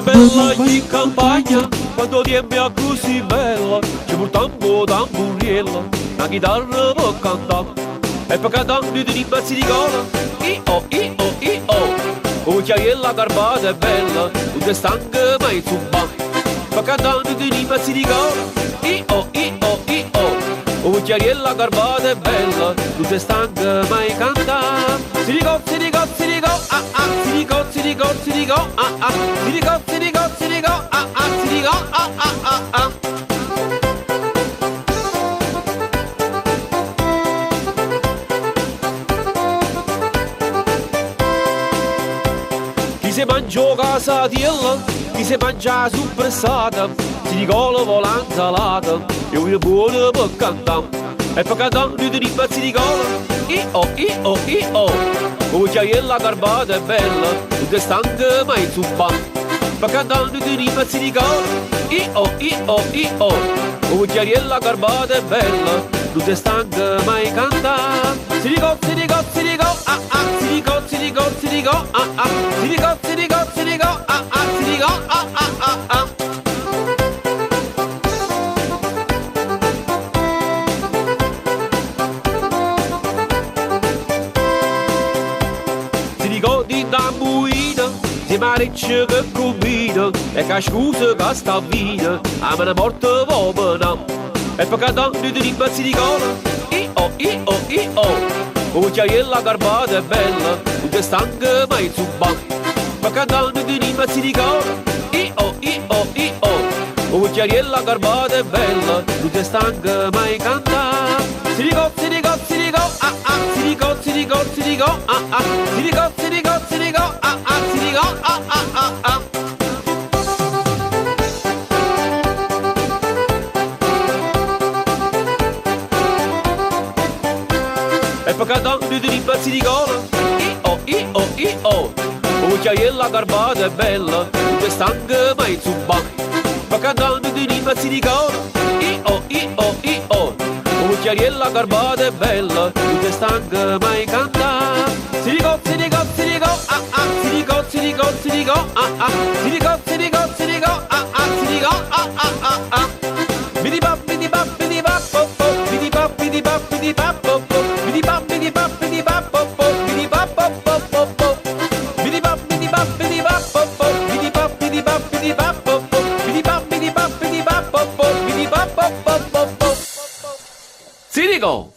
Poi bella in campagna, quando riempie a così bella, ci portiamo tamburiella, una chitarra per cantare. E poi cantando di pezzi di cola, i-oh, i-oh, i-oh. Con chiariella garbata è bella, non ti stanca mai zumba. Poi cantando di pezzi di cola, i-oh, i-oh, i-oh. Con chiariella garbata è bella, non ti stanca mai cantare. Si dico, si dico, si dico, ah ah, si dico, si dico, si dico, ah ah, si dico, si dico, si dico, ah ah, si dico, ah ah ah ah. Chi si mangia casatiella, chi si mangia suppressata, si ricola volante salata, io vi buono per cantare. E poi cantando di pezzi di cola, i-oh, i-oh, i-oh. Come chiariella garbata è bella, non ti stanca mai zumba. Poi cantando di pezzi di cola, i-oh, i-oh, i-oh. Come chiariella garbata è bella, non ti stanca mai cantare. Si dico, si dico, si dico, ah ah, si dico, si dico, si dico, ah ah, si dico, si dico, si dico, ah ah, si dico, ah ah ah ah. Si dico di tamburina, si mareccia che combina, e che scusa che sta vita, a me ne morte popena. E poi cantando di pezzi di cola, i-oh, i-oh, i-oh. Come chiariella garbata è bella, non ti stanca mai zumba. Poi cantando di pezzi di cola, i-oh, i-oh, i-oh. Come chiariella garbata è bella, non ti stanca mai cantare. Si dico, si dico, si dico, ah ah, si dico, si dico, si dico, ah ah, si dico, si dico, si dico, ah ah, si dico, ah ah ah ah. E poi cantando di pezzi di cola, i-oh, i-oh, i-oh. Come chiariella garbata è bella, non ti stanca mai zumba. Poi cantando di pezzi di cola, i-oh, i-oh, i-oh. Come chiariella garbata è bella, non ti stanca mai cantare. Si dico, si dico, si dico, ah ah, si dico, si dico, si dico, ah ah, si dico, si dico, si dico, ah ah, si dico, ah ah ah ah. Bidi bap, bidi bap, bidi bap, oh oh, bidi bap, bidi bap, bidi bap, oh oh, bidi bap, bidi bap, bidi bap, oh oh, bidi bap, oh oh oh oh. Bidi bap, bidi bap, bidi bap, oh oh, bidi bap, bidi bap, bidi bap, oh oh, bidi bap, bidi bap, bidi bap, oh oh, bidi bap, oh oh oh oh. Si dico.